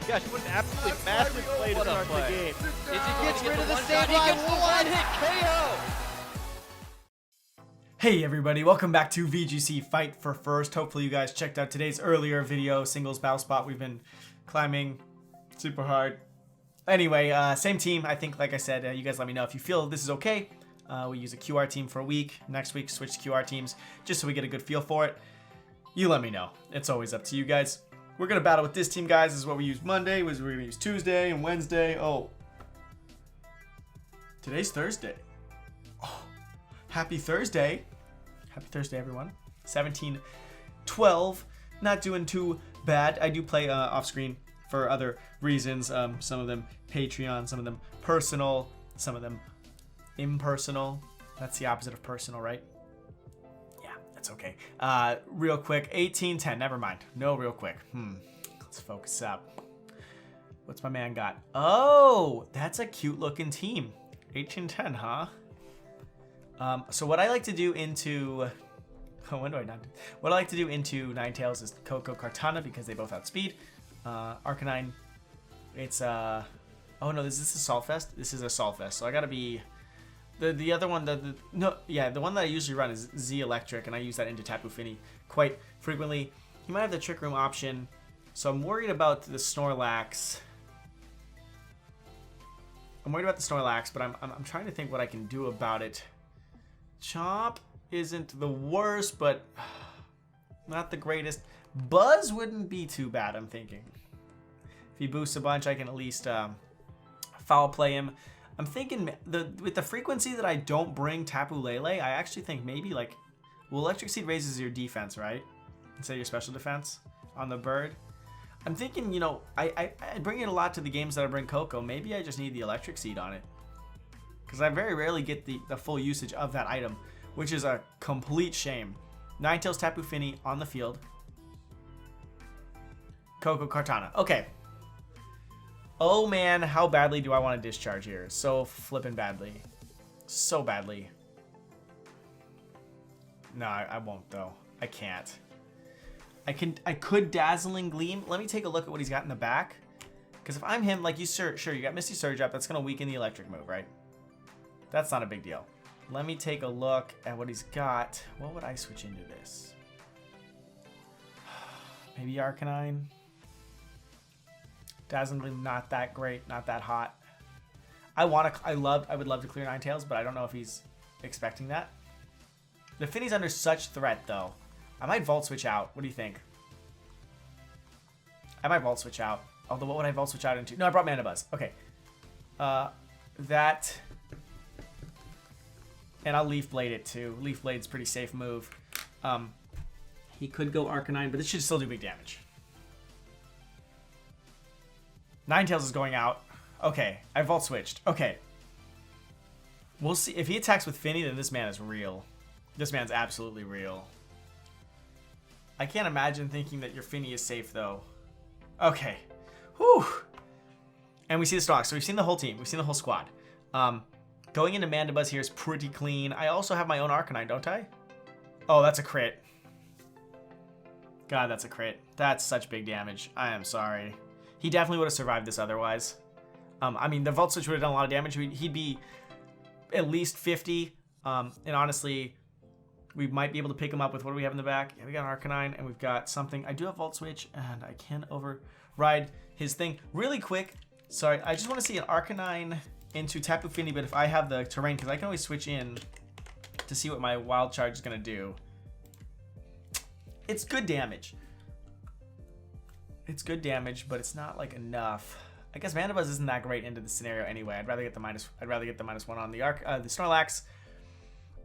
Gosh, what an absolutely massive play to start the game. He gets rid of the save line. One hit KO. Hey everybody, welcome back to VGC Fight for First. Hopefully you guys checked out today's earlier video, singles battle spot. We've been climbing super hard. Anyway, same team. I think, like I said, you guys let me know if you feel this is okay. We use a QR team for a week. Next week, switch to QR teams just so we get a good feel for it. You let me know. It's always up to you guys. We're going to battle with this team, guys. This is what we used Monday. We're going to use Tuesday and Wednesday. Oh. Today's Thursday. Oh. Happy Thursday. Happy Thursday, everyone. 17-12. Not doing too bad. I do play off screen for other reasons. Some of them Patreon, some of them personal, some of them impersonal. That's the opposite of personal, right? Yeah, that's okay. Real quick, 18-10. Never mind. No, real quick. Let's focus up. What's my man got? Oh, that's a cute looking team. 18-10, huh? So what I like to do into what I like to do into Ninetales is Coco Cartana because they both outspeed. Arcanine, it's oh no, this is Assault Vest. This is Assault Vest. So I gotta be the other one. The one that I usually run is Z Electric, and I use that into Tapu Fini quite frequently. You might have the Trick Room option, so I'm worried about the Snorlax. But I'm trying to think what I can do about it. Chomp isn't the worst, but not the greatest. Buzz wouldn't be too bad, I'm thinking. If he boosts a bunch, I can at least foul play him. I'm thinking with the frequency that I don't bring Tapu Lele, I actually think maybe like, well, Electric Seed raises your defense, right? Instead of your special defense on the bird. I'm thinking, you know, I bring it a lot to the games that I bring Coco. Maybe I just need the Electric Seed on it. Because I very rarely get the full usage of that item, which is a complete shame. Ninetales Tapu Fini on the field. Coco Cartana. Okay. Oh man, how badly do I want to discharge here? So flippin' badly. So badly. No, I won't though. I can't. I could Dazzling Gleam. Let me take a look at what he's got in the back. Because if I'm him, like you sure you got Misty Surge up, that's gonna weaken the electric move, right? That's not a big deal. Let me take a look at what he's got. What would I switch into this? Maybe Arcanine. Dazzling Gleam, not that great, not that hot. I would love to clear Ninetales, but I don't know if he's expecting that. The Fini's under such threat though. I might Volt Switch out. What do you think? I might Volt Switch out. Although what would I Volt Switch out into? No, I brought Mana Buzz. Okay. That. And I'll Leaf Blade it too. Leaf Blade's a pretty safe move. He could go Arcanine, but this should still do big damage. Ninetales is going out. Okay, I Volt Switched. Okay. We'll see. If he attacks with Fini, then this man is real. This man's absolutely real. I can't imagine thinking that your Fini is safe, though. Okay. Whew. And we see the Snorlax. So we've seen the whole team. We've seen the whole squad. Going into Mandibuzz here is pretty clean. I also have my own Arcanine, don't I? Oh, that's a crit. God, that's a crit. That's such big damage. I am sorry. He definitely would have survived this otherwise. I mean, the Volt Switch would have done a lot of damage. He'd be at least 50. And honestly, we might be able to pick him up with what do we have in the back? Yeah, we got an Arcanine, and we've got something. I do have Volt Switch, and I can override his thing. Really quick, sorry, I just want to see an Arcanine into Tapu Fini, but if I have the terrain, because I can always switch in to see what my Wild Charge is going to do. It's good damage. It's good damage, but it's not like enough. I guess Mandibuzz isn't that great into the scenario anyway. I'd rather get the -1 on the Snorlax.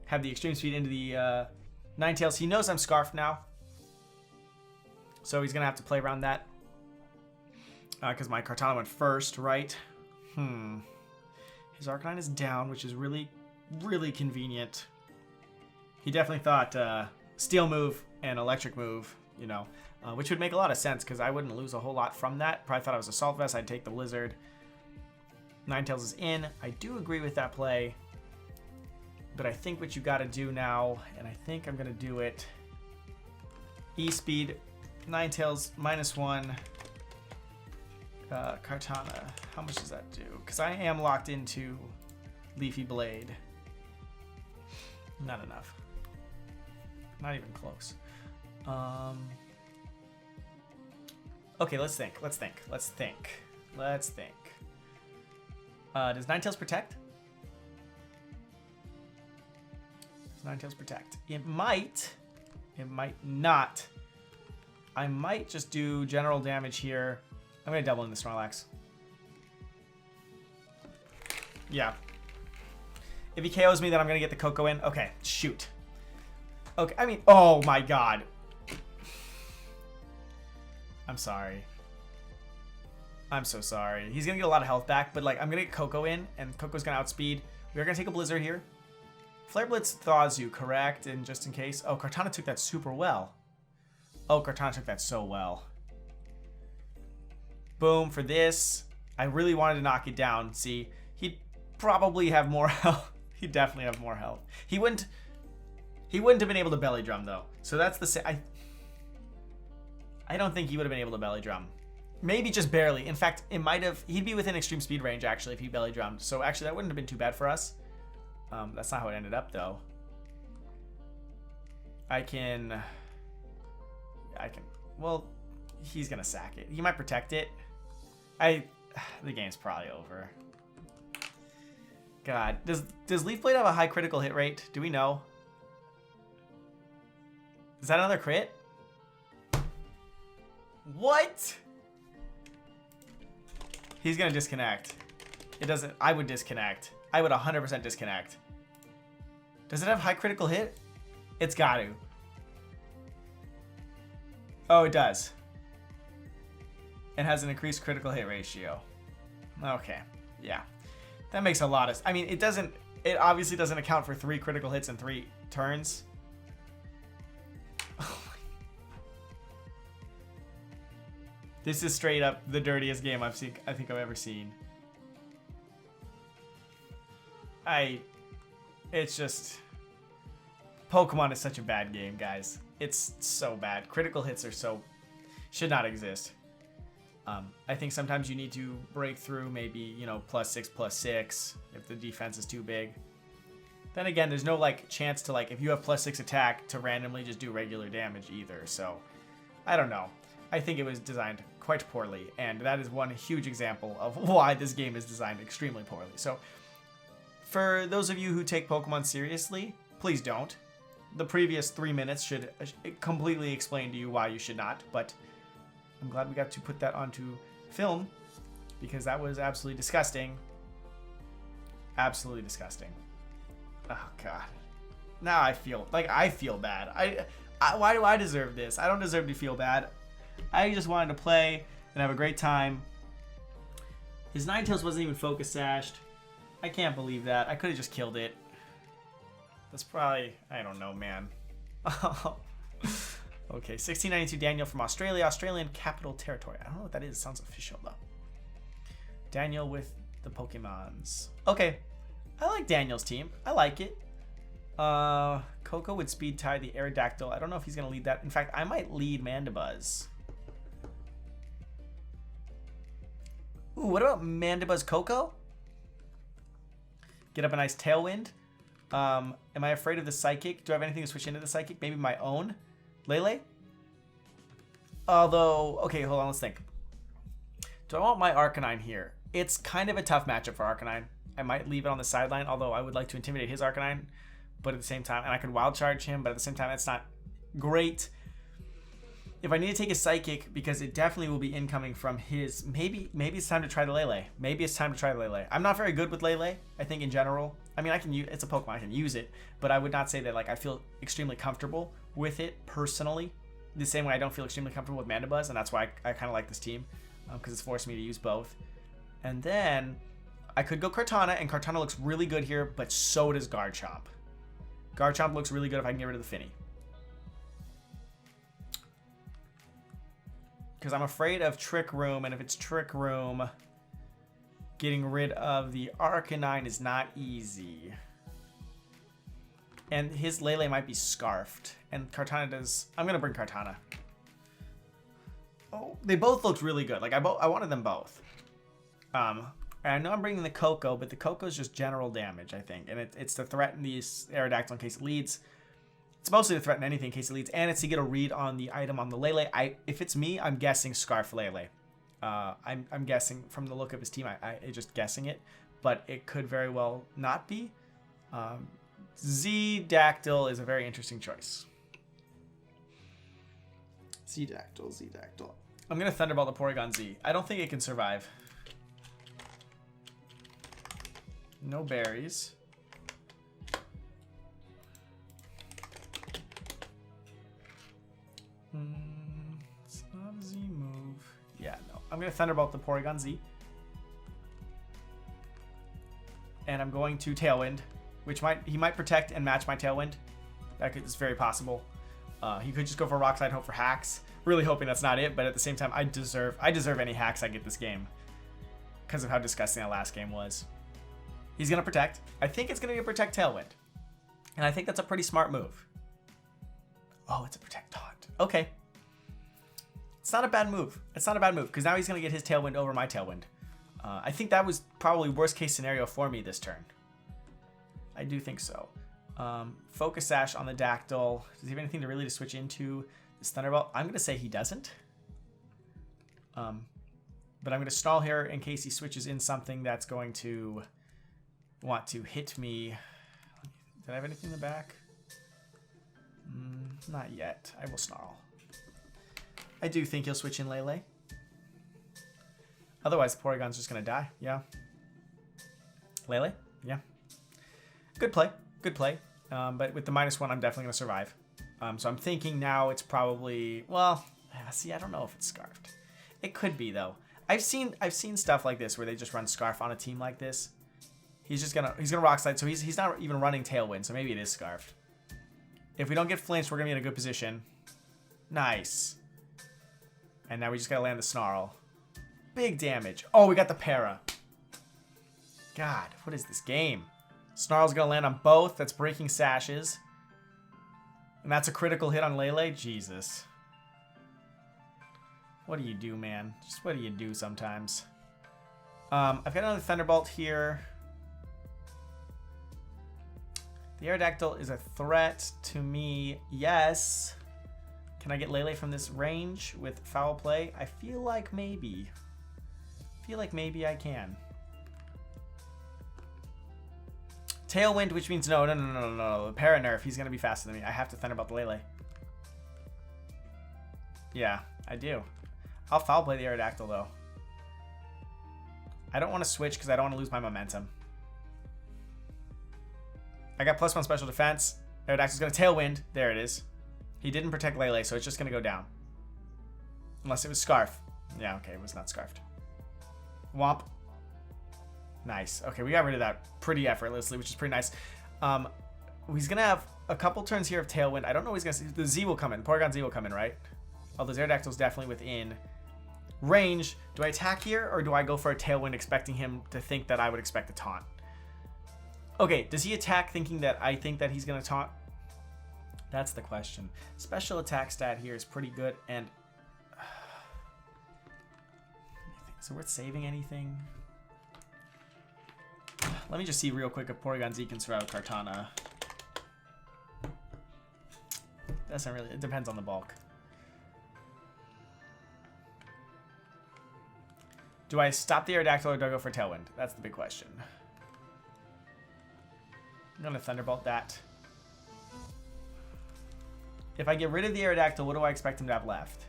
Have the extreme speed into the Ninetales. He knows I'm Scarfed now, so he's gonna have to play around that. Because my Cartana went first, right? His Arcanine is down, which is really, really convenient. He definitely thought Steel move and Electric move, you know, which would make a lot of sense because I wouldn't lose a whole lot from that. Probably thought I was Assault Vest. I'd take the Blizzard. Ninetales is in. I do agree with that play. But I think what you got to do now, and I think I'm going to do it. E-Speed, Ninetales, -1. Kartana. How much does that do? Because I am locked into Leafy Blade. Not enough. Not even close. Okay, let's think. Let's think. Let's think. Let's think. Does Ninetales protect? Does Ninetales protect? It might. It might not. I might just do general damage here. I'm going to double in the Snorlax. Yeah. If he KOs me, then I'm going to get the Coco in. Okay, shoot. Okay, I mean, oh my god. I'm sorry. I'm so sorry. He's going to get a lot of health back, but like I'm going to get Coco in, and Coco's going to outspeed. We're going to take a Blizzard here. Flare Blitz thaws you, correct? And just in case. Oh, Kartana took that super well. Oh, Kartana took that so well. Boom for this. I really wanted to knock it down. See, he'd probably have more health. He'd definitely have more health. He wouldn't have been able to belly drum though. So that's the I don't think he would have been able to belly drum. Maybe just barely. In fact, it might have. He'd be within extreme speed range actually if he belly drummed. So actually, that wouldn't have been too bad for us. That's not how it ended up though. I can. Well, he's gonna sack it. He might protect it. The game's probably over. God, does Leaf Blade have a high critical hit rate? Do we know? Is that another crit? What? He's gonna disconnect. It doesn't. I would disconnect. I would 100% disconnect. Does it have high critical hit? It's got to. Oh, it does. It has an increased critical hit ratio. Okay, yeah. That makes a lot of... I mean, it doesn't... It obviously doesn't account for 3 critical hits in 3 turns. This is straight up the dirtiest game I think I've ever seen. It's just... Pokemon is such a bad game, guys. It's so bad. Critical hits are so... should not exist. I think sometimes you need to break through maybe, you know, +6/+6 if the defense is too big. Then again, there's no like chance to like, if you have +6 attack, to randomly just do regular damage either. So, I don't know. I think it was designed quite poorly, and that is one huge example of why this game is designed extremely poorly. So, for those of you who take Pokemon seriously, please don't. The previous 3 minutes should completely explain to you why you should not, but I'm glad we got to put that onto film because that was absolutely disgusting. Absolutely disgusting. Oh, God. Now I feel bad. Why do I deserve this? I don't deserve to feel bad. I just wanted to play and have a great time. His Ninetales wasn't even focus sashed. I can't believe that. I could have just killed it. That's probably... I don't know, man. Okay, 1692 Daniel from Australia. Australian Capital Territory. I don't know what that is. It sounds official, though. Daniel with the Pokemons. Okay. I like Daniel's team. I like it. Coco would speed tie the Aerodactyl. I don't know if he's going to lead that. In fact, I might lead Mandibuzz. Ooh, what about Mandibuzz Coco? Get up a nice Tailwind. Am I afraid of the Psychic? Do I have anything to switch into the Psychic? Maybe my own? Lele? Although, okay, hold on, let's think. Do I want my Arcanine here? It's kind of a tough matchup for Arcanine. I might leave it on the sideline, although I would like to intimidate his Arcanine. But at the same time, and I could Wild Charge him, but at the same time, that's not great. If I need to take a Psychic, because it definitely will be incoming from his... Maybe it's time to try the Lele. Maybe it's time to try the Lele. I'm not very good with Lele, I think, in general. I mean, I can use... It's a Pokemon, I can use it. But I would not say that, like, I feel extremely comfortable with it, personally. The same way I don't feel extremely comfortable with Mandibuzz, and that's why I kind of like this team. Because it's forced me to use both. And then... I could go Kartana, and Kartana looks really good here, but so does Garchomp. Garchomp looks really good if I can get rid of the Finny. Because I'm afraid of Trick Room, and if it's Trick Room, getting rid of the Arcanine is not easy. And his Lele might be Scarfed, and Kartana does... I'm going to bring Kartana. Oh, they both looked really good. Like, I wanted them both. And I know I'm bringing the Coco, but the Coco is just general damage, I think. And it's to threaten these Aerodactyl in case it leads. It's mostly to threaten anything in case it leads. And it's to get a read on the item on the Lele. If it's me, I'm guessing Scarf Lele. I'm guessing from the look of his team. I'm just guessing it. But it could very well not be. Z-Dactyl is a very interesting choice. Z-Dactyl. I'm going to Thunderbolt the Porygon Z. I don't think it can survive. No berries. It's not a Z move. Yeah, no. I'm going to Thunderbolt the Porygon Z. And I'm going to Tailwind, which he might protect and match my Tailwind. It's very possible. He could just go for Rock Slide, hope for hacks. Really hoping that's not it, but at the same time, I deserve any hacks I get this game because of how disgusting that last game was. He's gonna protect. I think it's gonna be a Protect Tailwind, and I think that's a pretty smart move. Oh, it's a Protect Taunt. Okay, it's not a bad move. It's not a bad move because now he's gonna get his Tailwind over my Tailwind. I think that was probably worst case scenario for me this turn. I do think so. Focus Sash on the Dactyl. Does he have anything to really switch into this Thunderbolt? I'm going to say he doesn't. But I'm going to stall here in case he switches in something that's going to want to hit me. Did I have anything in the back? Not yet. I will snarl. I do think he'll switch in Lele. Otherwise, the Porygon's just going to die. Yeah. Lele? Yeah. Good play. Good play. But with the -1, I'm definitely going to survive. So I'm thinking now it's probably... Well, see, I don't know if it's Scarfed. It could be, though. I've seen stuff like this where they just run Scarf on a team like this. He's gonna Rock Slide, so he's not even running Tailwind, so maybe it is Scarfed. If we don't get flinched, we're going to be in a good position. Nice. And now we just got to land the Snarl. Big damage. Oh, we got the Para. God, what is this game? Snarl's going to land on both. That's breaking sashes. And that's a critical hit on Lele. Jesus. What do you do, man? Just what do you do sometimes? I've got another Thunderbolt here. The Aerodactyl is a threat to me. Yes. Can I get Lele from this range with Foul Play? I feel like maybe. I can. Tailwind, which means no. Para Nerf, he's going to be faster than me. I have to Thunderbolt the Lele. Yeah, I do. I'll Foul Play the Aerodactyl, though. I don't want to switch because I don't want to lose my momentum. I got +1 special defense. Aerodactyl's going to Tailwind. There it is. He didn't protect Lele, so it's just going to go down. Unless it was Scarf. Yeah, okay, it was not Scarfed. Womp. Nice. Okay, we got rid of that pretty effortlessly, which is pretty nice. He's going to have a couple turns here of Tailwind. I don't know what he's going to see. The Z will come in. Porygon Z will come in, right? Oh, this Aerodactyl's definitely within range. Do I attack here, or do I go for a Tailwind expecting him to think that I would expect a taunt? Okay, does he attack thinking that I think that he's going to taunt? That's the question. Special attack stat here is pretty good, and... is it worth saving anything? Let me just see real quick if Porygon Z can survive Kartana. That's not really... It depends on the bulk. Do I stop the Aerodactyl or do I go for Tailwind? That's the big question. I'm going to Thunderbolt that. If I get rid of the Aerodactyl, what do I expect him to have left?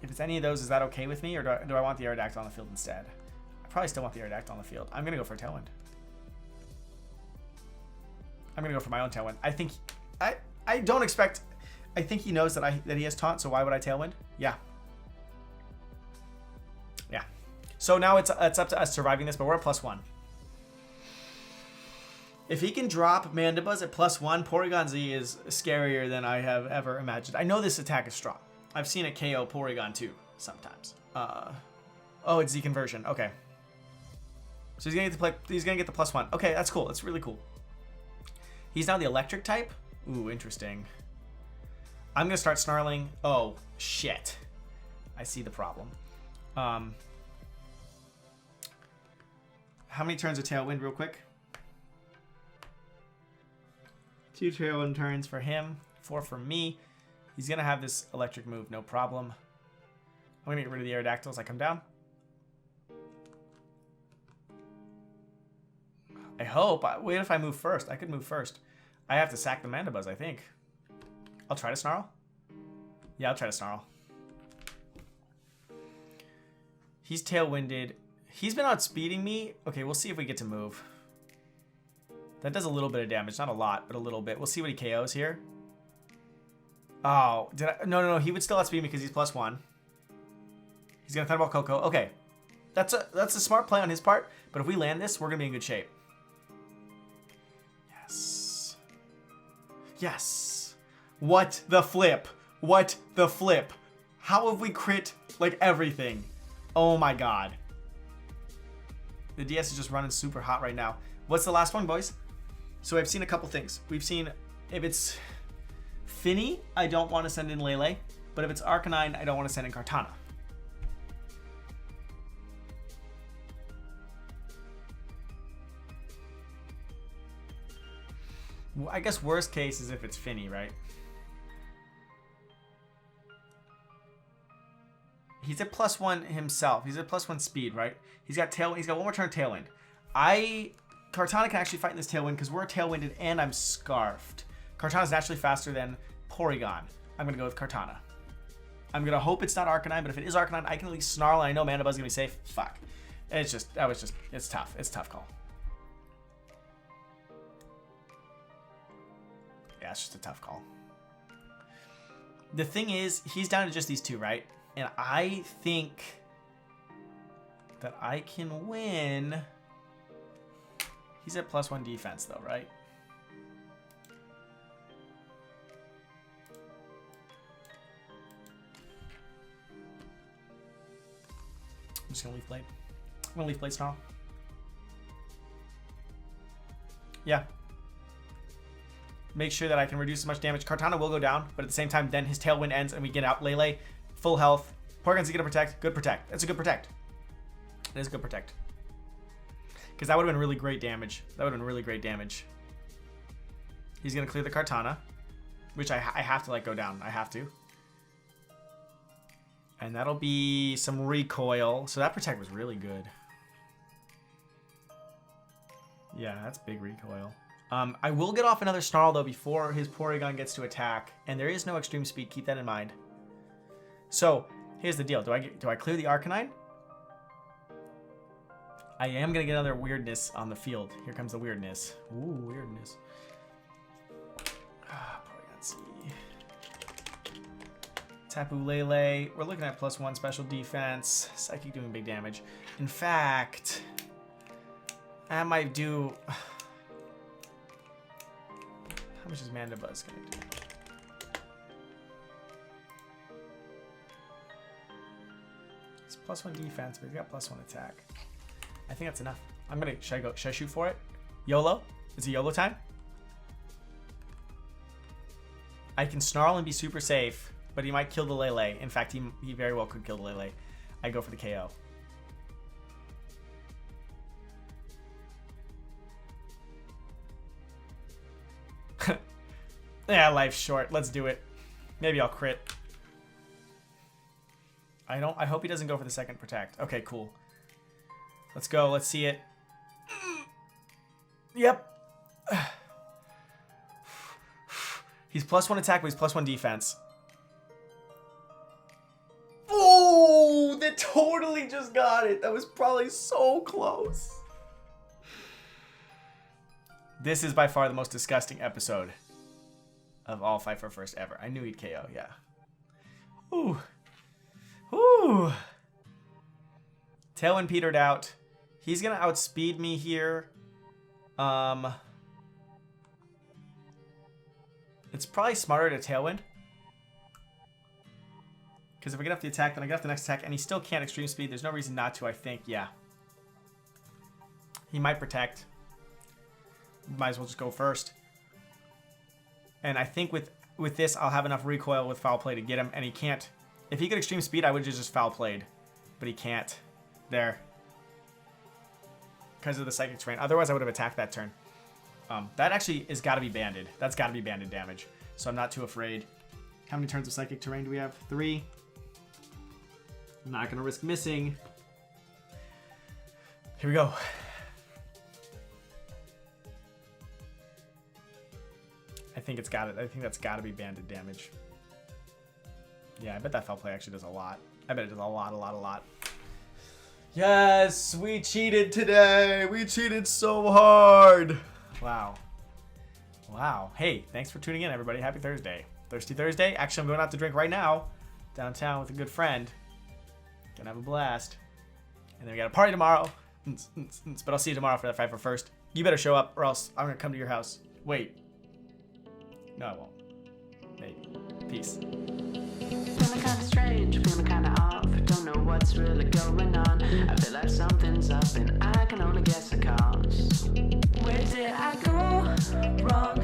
If it's any of those, is that okay with me? Or do I want the Aerodactyl on the field instead? I probably still want the Aerodactyl on the field. I'm going to go for a Tailwind. I'm going to go for my own Tailwind. I think... I don't expect... I think he knows that he has Taunt, so why would I Tailwind? Yeah. Yeah. So now it's up to us surviving this, but we're at +1. If he can drop Mandibuzz at +1, Porygon Z is scarier than I have ever imagined. I know this attack is strong. I've seen it KO Porygon too sometimes. Oh, it's Z conversion. Okay. So he's gonna get the +1. Okay, that's cool. That's really cool. He's now the electric type. Ooh, interesting. I'm going to start snarling. Oh, shit. I see the problem. How many turns of Tailwind real quick? 2 Tailwind turns for him. 4 for me. He's going to have this electric move, no problem. I'm going to get rid of the Aerodactyl as I come down. I hope. Wait, if I move first. I could move first. I have to sack the Mandibuzz, I think. I'll try to Snarl. Yeah, I'll try to Snarl. He's Tailwinded. He's been outspeeding me. Okay, we'll see if we get to move. That does a little bit of damage. Not a lot, but a little bit. We'll see what he KOs here. Oh, did I? No. He would still outspeed me because he's +1. He's going to Thunderbolt Coco. Okay. That's a smart play on his part. But if we land this, we're going to be in good shape. Yes. Yes. What the flip? What the flip? How have we crit like everything? Oh my god. The DS is just running super hot right now. What's the last one, boys? So I've seen a couple things. We've seen if it's Finny, I don't want to send in Lele. But if it's Arcanine, I don't want to send in Kartana. I guess worst case is if it's Finny, right? He's at +1 himself. He's at +1 speed, right? He's got one more turn Tailwind. Kartana can actually fight in this Tailwind because we're Tailwinded and I'm Scarfed. Kartana's naturally faster than Porygon. I'm gonna go with Kartana. I'm gonna hope it's not Arcanine, but if it is Arcanine, I can at least Snarl and I know Mandibuzz's gonna be safe. Fuck. It's tough. It's a tough call. Yeah, it's just a tough call. The thing is, he's down to just these two, right? And I think that I can win. He's at +1 defense, though, right? I'm just going to Leaf Blade. I'm going to Leaf Blade Snarl. Yeah. Make sure that I can reduce as much damage. Kartana will go down, but at the same time, then his Tailwind ends and we get out Lele. Full health. Porygon's gonna protect. Good protect. That's a good protect. It is a good protect. Because that would have been really great damage. That would have been really great damage. He's gonna clear the Kartana, which I have to let go down. I have to. And that'll be some recoil. So that protect was really good. Yeah, that's big recoil. I will get off another Snarl, though, before his Porygon gets to attack. And there is no extreme speed. Keep that in mind. So, here's the deal. Do I clear the Arcanine? I am going to get another weirdness on the field. Here comes the weirdness. Ooh, weirdness. Porygon C. Tapu Lele. We're looking at +1 special defense. Psychic doing big damage. In fact, I might do... How much is Mandibuzz going to do? It's +1 defense, but he's got +1 attack. I think that's enough. Should I shoot for it? YOLO? Is it YOLO time? I can Snarl and be super safe, but he might kill the Lele. In fact, he very well could kill the Lele. I go for the KO. Yeah, life's short. Let's do it. Maybe I'll crit. I hope he doesn't go for the second protect. Okay, cool. Let's go. Let's see it. Yep. He's +1 attack, but he's +1 defense. Oh, that totally just got it. That was probably so close. This is by far the most disgusting episode of all Fight for First ever. I knew he'd KO, yeah. Ooh. Ooh. Tailwind petered out. He's gonna outspeed me here. It's probably smarter to Tailwind. Because if I get off the attack, then I get off the next attack, and he still can't extreme speed. There's no reason not to, I think. Yeah. He might protect. Might as well just go first. And I think with with this, I'll have enough recoil with foul play to get him, and he can't. If he could extreme speed, I would have just foul played, but he can't. There. Because of the psychic terrain. Otherwise, I would have attacked that turn. That actually has got to be banded. That's got to be banded damage. So I'm not too afraid. How many turns of psychic terrain do we have? 3. I'm not going to risk missing. Here we go. I think it's got it. I think that's got to be banded damage. Yeah, I bet that foul play actually does a lot. I bet it does a lot. Yes, we cheated today. We cheated so hard. Wow. Wow. Hey, thanks for tuning in, everybody. Happy Thursday. Thirsty Thursday. Actually, I'm going out to drink right now downtown with a good friend. Gonna have a blast. And then we got a party tomorrow. But I'll see you tomorrow for that fight for first. You better show up or else I'm gonna come to your house. Wait. No, I won't. Maybe. Peace. Feeling kinda strange, feeling kinda off. Don't know what's really going on. I feel like something's up and I can only guess the cause. Where did I go wrong?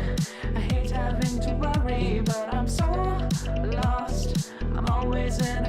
I hate having to worry, but I'm so lost. I'm always in